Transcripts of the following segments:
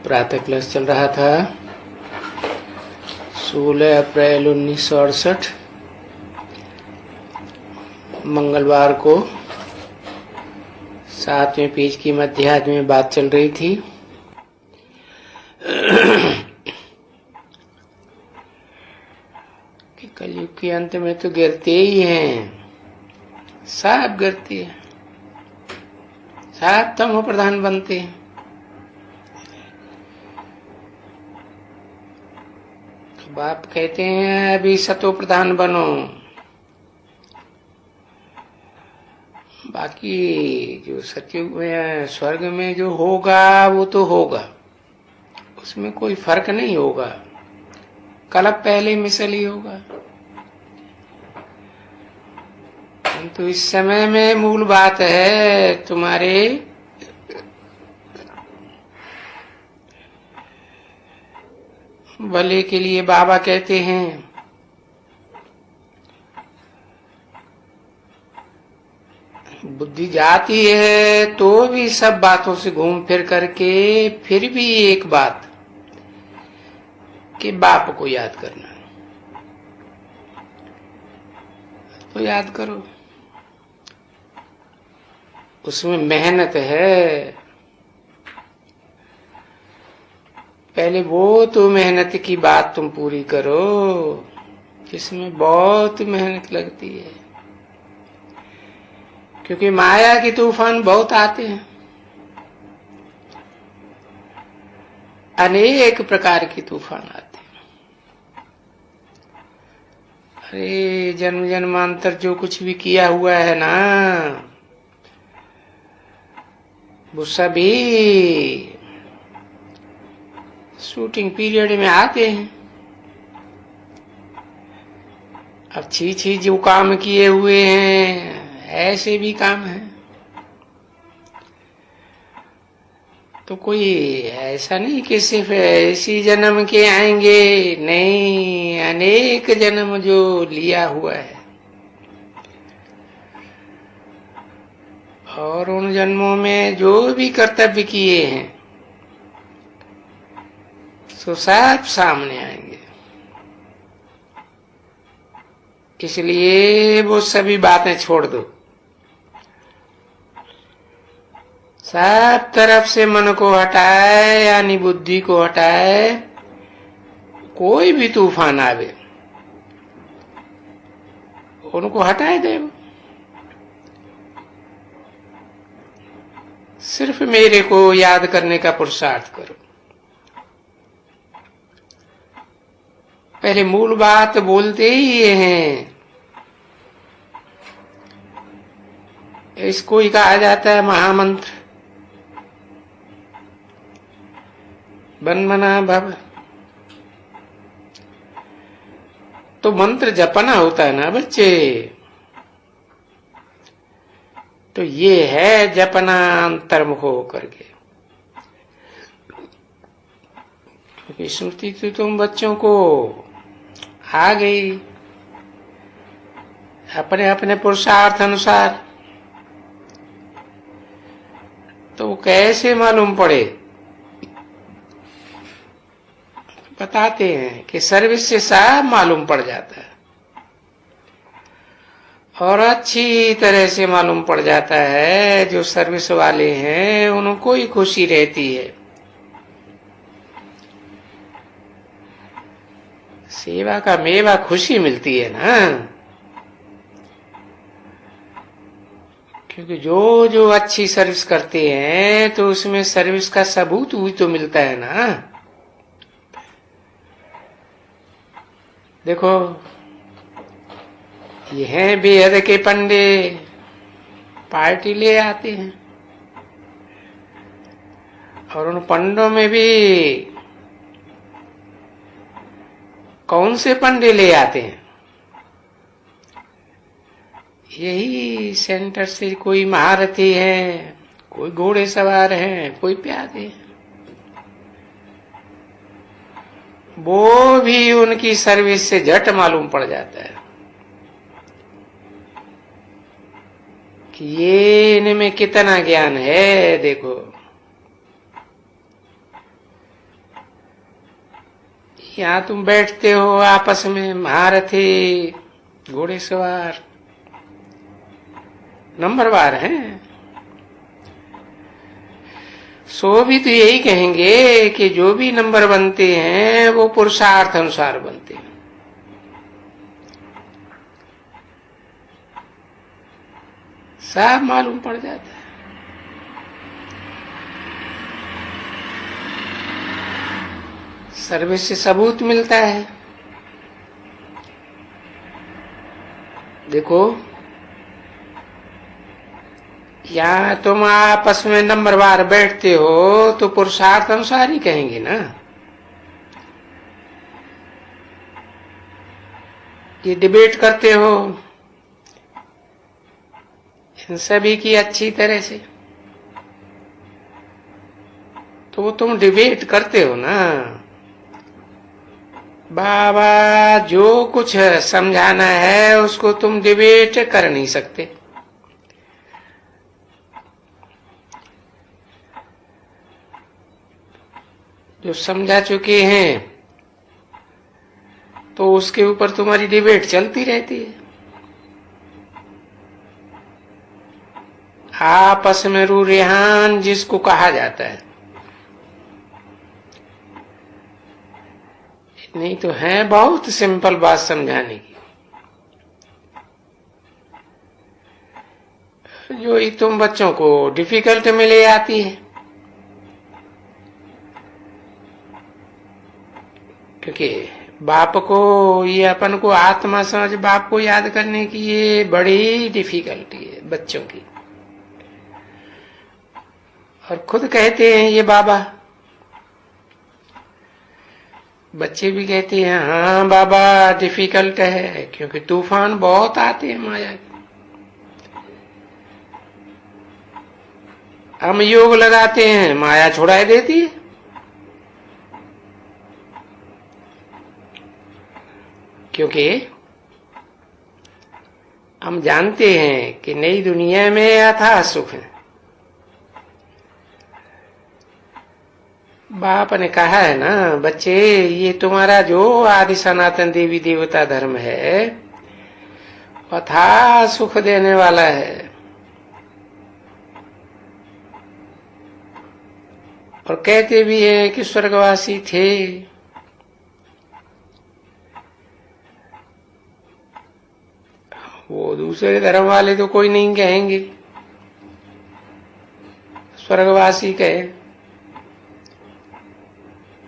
प्रातः क्लास चल रहा था 16 अप्रैल 1968 मंगलवार को 7वें पेज की मध्याह्न में बात चल रही थी। कि कलयुग के अंत में तो गिरते ही हैं, सब गिरते हैं, सब तमो प्रधान बनते हैं। बाप कहते हैं अभी सतो प्रधान बनो, बाकी जो सतयुग में स्वर्ग में जो होगा वो तो होगा, उसमें कोई फर्क नहीं होगा, कलप पहले मिसल ही होगा। तो इस समय में मूल बात है तुम्हारे भले के लिए बाबा कहते हैं बुद्धि जाती है तो भी सब बातों से घूम फिर करके फिर भी एक बात कि बाप को याद करना, तो याद करो, उसमें मेहनत है। पहले वो तो मेहनत की बात तुम पूरी करो जिसमें बहुत मेहनत लगती है, क्योंकि माया के तूफान बहुत आते हैं, अनेक प्रकार के तूफान आते हैं। अरे जन्म जन्मांतर जो कुछ भी किया हुआ है ना, वो सभी शूटिंग पीरियड में आते हैं। अच्छी चीज जो काम किए हुए हैं ऐसे भी काम है, तो कोई ऐसा नहीं कि सिर्फ इसी जन्म के आएंगे, नहीं, अनेक जन्म जो लिया हुआ है और उन जन्मों में जो भी कर्तव्य किए हैं तो सब सामने आएंगे। इसलिए वो सभी बातें छोड़ दो, सब तरफ से मन को हटाए, यानी बुद्धि को हटाए। कोई भी तूफान आवे उनको हटाए दे, सिर्फ मेरे को याद करने का पुरुषार्थ करो। पहले मूल बात बोलते ही ये हैं, इसको ही कहा जाता है महामंत्र, बन मना भव। तो मंत्र जपना होता है ना बच्चे, तो ये है जपना अंतर्मुख होकर के। क्योंकि स्मृति तो तुम बच्चों को आ गई अपने अपने पुरुषार्थ अनुसार, तो कैसे मालूम पड़े? बताते हैं कि सर्विस से सब मालूम पड़ जाता है, और अच्छी तरह से मालूम पड़ जाता है। जो सर्विस वाले हैं उनको ही खुशी रहती है, सेवा का मेवा खुशी मिलती है ना। क्योंकि जो जो अच्छी सर्विस करते हैं तो उसमें सर्विस का सबूत भी तो मिलता है ना। देखो ये हैं बेहद के पंडे, पार्टी ले आते हैं, और उन पंडों में भी कौन से पंडे ले आते हैं? यही सेंटर से कोई महारथी है, कोई घोड़े सवार हैं, कोई प्यादे हैं। वो भी उनकी सर्विस से झट मालूम पड़ जाता है कि ये इनमें कितना ज्ञान है। देखो यहाँ तुम बैठते हो आपस में, महारथी घोड़े सवार नंबरवार हैं, सो भी तो यही कहेंगे कि जो भी नंबर बनते हैं वो पुरुषार्थ अनुसार बनते हैं। सब मालूम पड़ जाता है। सर्विस से सबूत मिलता है। देखो, या तुम आपस में नंबरवार बैठते हो तो पुरुषार्थ अनुसार ही कहेंगे ना। ये डिबेट करते हो इन सभी की अच्छी तरह से, तो वो तुम डिबेट करते हो ना। बाबा जो कुछ समझाना है उसको तुम डिबेट कर नहीं सकते। जो समझा चुके हैं तो उसके ऊपर तुम्हारी डिबेट चलती रहती है। आपस में रू रेहान जिसको कहा जाता है, नहीं तो है बहुत सिंपल बात समझाने की। जो ही तुम बच्चों को डिफिकल्ट में ले आती है, क्योंकि बाप को ये अपन को आत्मा समझ बाप को याद करने की ये बड़ी डिफिकल्टी है बच्चों की। और खुद कहते हैं ये बाबा, बच्चे भी कहते हैं हाँ बाबा डिफिकल्ट है, क्योंकि तूफान बहुत आते हैं माया के। हम योग लगाते हैं, माया छुड़ाए देती है। क्योंकि हम जानते हैं कि नई दुनिया में अथाह सुख है। बाप ने कहा है ना, बच्चे ये तुम्हारा जो आदि सनातन देवी देवता धर्म है अथाह सुख देने वाला है। और कहते भी हैं कि स्वर्गवासी थे। वो दूसरे धर्म वाले तो कोई नहीं कहेंगे, स्वर्गवासी कहे।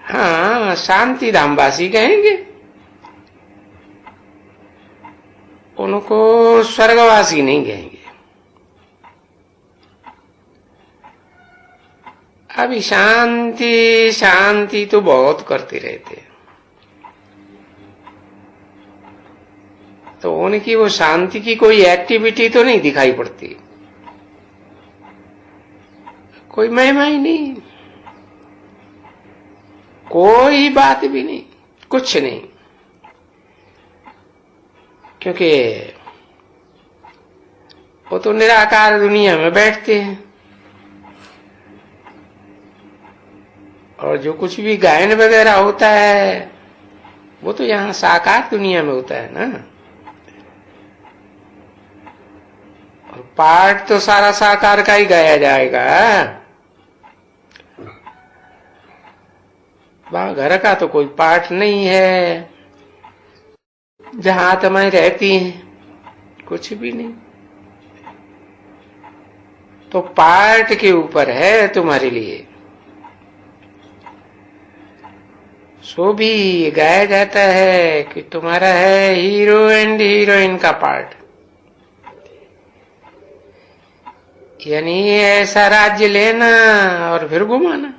हाँ, शांति धामवासी कहेंगे, उनको स्वर्गवासी नहीं कहेंगे। अभी शांति शांति तो बहुत करते रहते हैं, तो उनकी वो शांति की कोई एक्टिविटी तो नहीं दिखाई पड़ती, कोई महिमा ही नहीं, कोई बात भी नहीं, कुछ नहीं। क्योंकि वो तो निराकार दुनिया में बैठते हैं, और जो कुछ भी गायन वगैरह होता है वो तो यहाँ साकार दुनिया में होता है ना। और पाठ तो सारा साकार का ही गाया जाएगा। वहां घर का तो कोई पाठ नहीं है, जहां आत्माएं रहती हैं कुछ भी नहीं। तो पाठ के ऊपर है तुम्हारे लिए, सो भी गाया जाता है कि तुम्हारा है हीरो एंड हीरोइन का पार्ट। यानी ऐसा राज्य लेना और फिर घुमाना।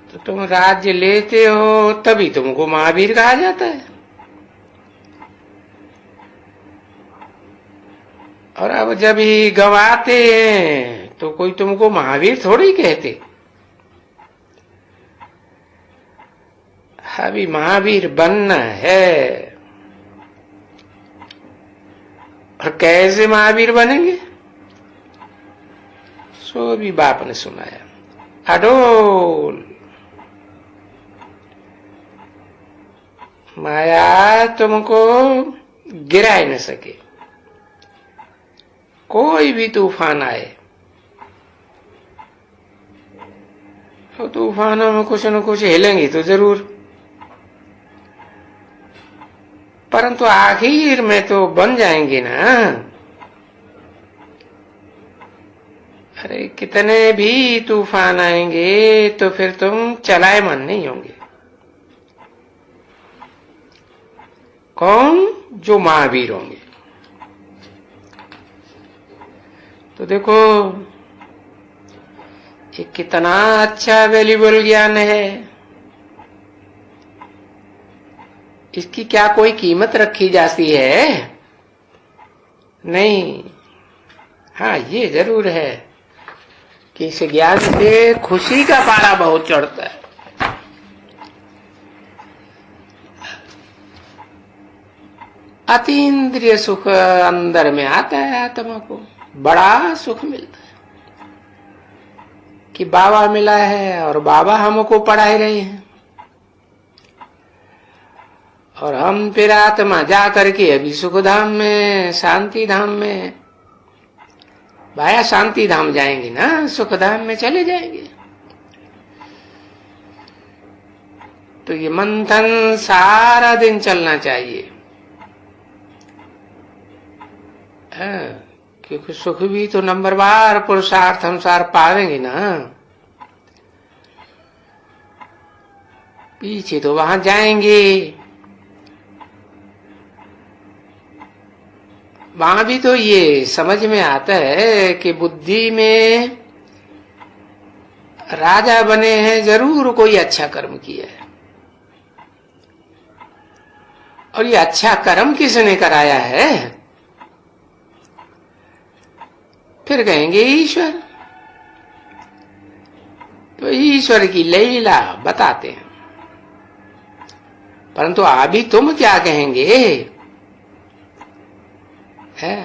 तो तुम राज्य लेते हो तभी तुमको महावीर कहा जाता है। और अब जब ही गंवाते हैं तो कोई तुमको महावीर थोड़ी कहते। अभी महावीर बनना है। और कैसे महावीर बनेंगे, सो भी बाप ने सुनाया। अडोल। माया तुमको गिरा ही न सके। कोई भी तूफान आए तो तूफानों में कुछ न कुछ हिलेंगी तो जरूर, परंतु आखिर में तो बन जाएंगी ना। अरे कितने भी तूफान आएंगे तो फिर तुम चलायमान नहीं होंगे। कौन? जो महावीर होंगे। तो देखो ये कितना अच्छा वैल्यूबल ज्ञान है। इसकी क्या कोई कीमत रखी जाती है? नहीं। हाँ, ये जरूर है कि इस ज्ञान से खुशी का पारा बहुत चढ़ता है। अतीन्द्रिय सुख अंदर में आता है। आत्मा को बड़ा सुख मिलता है कि बाबा मिला है और बाबा हमको पढ़ा रहे हैं, और हम फिर आत्मा जा करके अभी सुख धाम में, शांति धाम में, भाया शांति धाम जाएंगे ना, सुख धाम में चले जाएंगे। तो ये मंथन सारा दिन चलना चाहिए। क्योंकि सुख भी तो नंबरवार पुरुषार्थ अनुसार पावेंगे ना। पीछे तो वहां जाएंगे, वहां भी तो ये समझ में आता है कि बुद्धि में राजा बने हैं, जरूर कोई अच्छा कर्म किया है। और ये अच्छा कर्म किसने कराया है? फिर कहेंगे ईश्वर। तो ईश्वर की लीला बताते हैं, परंतु अभी तुम क्या कहेंगे? है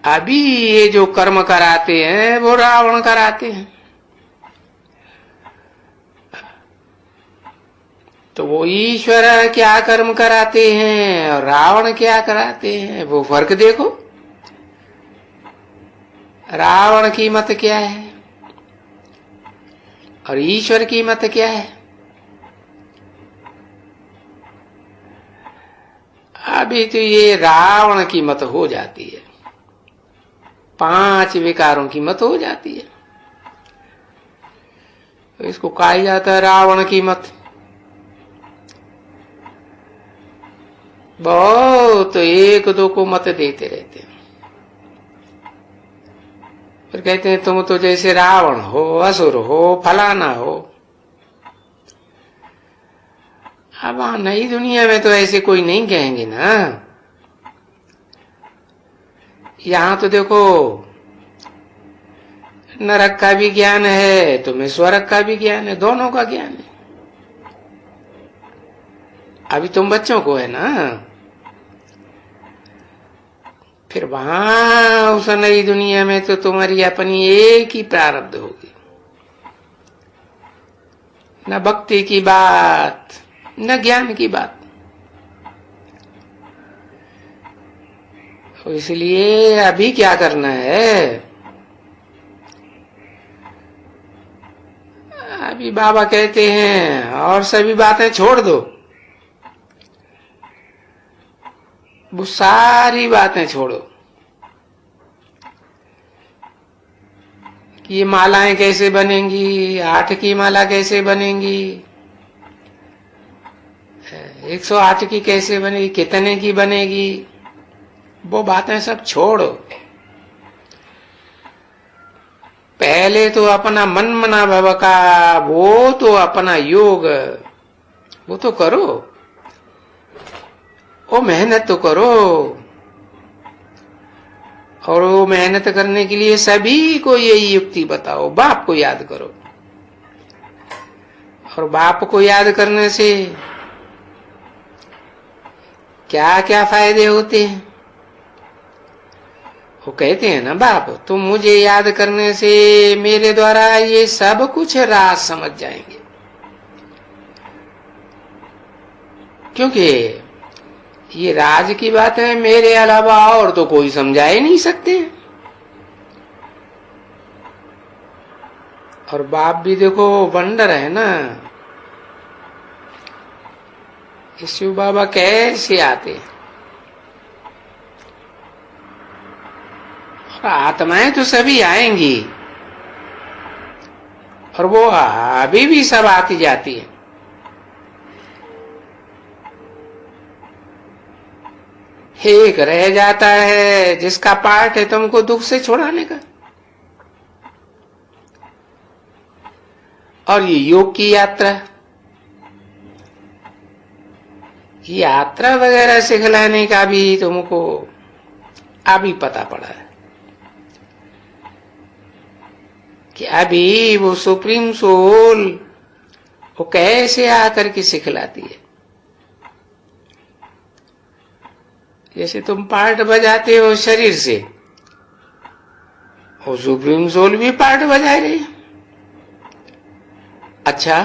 अभी ये जो कर्म कराते हैं वो रावण कराते हैं। तो वो ईश्वर क्या कर्म कराते हैं और रावण क्या कराते हैं, वो फर्क देखो। रावण की मत क्या है और ईश्वर की मत क्या है? अभी तो ये रावण की मत हो जाती है, 5 विकारों की मत हो जाती है। तो इसको कहा जाता है रावण की मत। बहुत 1-2 को मत देते रहते हैं, फिर कहते हैं तुम तो जैसे रावण हो, असुर हो, फलाना हो। अब वहां नई दुनिया में तो ऐसे कोई नहीं कहेंगे ना। यहां तो देखो नरक का भी ज्ञान है, तुम्हें स्वर्ग का भी ज्ञान है, दोनों का ज्ञान है। अभी तुम बच्चों को है ना, फिर वहां उस नई दुनिया में तो तुम्हारी अपनी एक ही प्रारब्ध होगी। न भक्ति की बात, न ज्ञान की बात। तो इसलिए अभी क्या करना है? अभी बाबा कहते हैं और सभी बातें छोड़ दो। वो सारी बातें छोड़ो कि ये मालाएं कैसे बनेंगी, 8 की माला कैसे बनेंगी, 108 की कैसे बनेगी, कितने की बनेगी, वो बातें सब छोड़ो। पहले तो अपना मन मना भव का वो तो अपना योग वो तो करो, वो मेहनत तो करो। और वो मेहनत करने के लिए सभी को यही युक्ति बताओ, बाप को याद करो। और बाप को याद करने से क्या क्या फायदे होते हैं वो कहते हैं ना, बाप तुम मुझे याद करने से मेरे द्वारा ये सब कुछ राज समझ जाएंगे, क्योंकि ये राज की बात है, मेरे अलावा और तो कोई समझा ही नहीं सकते। और बाप भी देखो वंडर है ना, शिव बाबा कैसे आते हैं, आत्माएं तो सभी आएंगी, और वो अभी भी सब आती जाती है। एक रह जाता है जिसका पार्ट है तुमको दुख से छुड़ाने का। और ये योग की यात्रा वगैरह सिखलाने का भी तुमको अभी पता पड़ा है कि अभी वो सुप्रीम सोल वो कैसे आकर के सिखलाती है। जैसे तुम पार्ट बजाते हो शरीर से, वो सुप्रीम सोल भी पार्ट बजा रही है। अच्छा,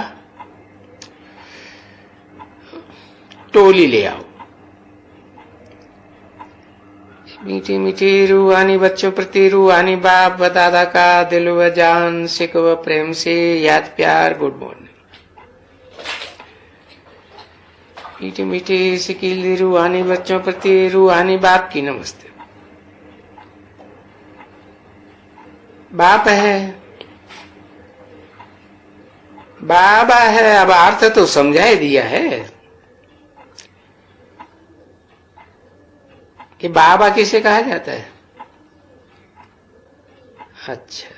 टोली ले आओ, मीठी मीठी रूहानी बच्चों प्रति रूहानी बाप व दादा का दिल व जान सिख व प्रेम से याद प्यार गुड मॉर्निंग। मीठी मीठी सिकीली रूहानी बच्चों प्रति रूहानी बाप की नमस्ते। बाप है, बाबा है, अब अर्थ तो समझा ही दिया है कि बाबा किसे कहा जाता है। अच्छा,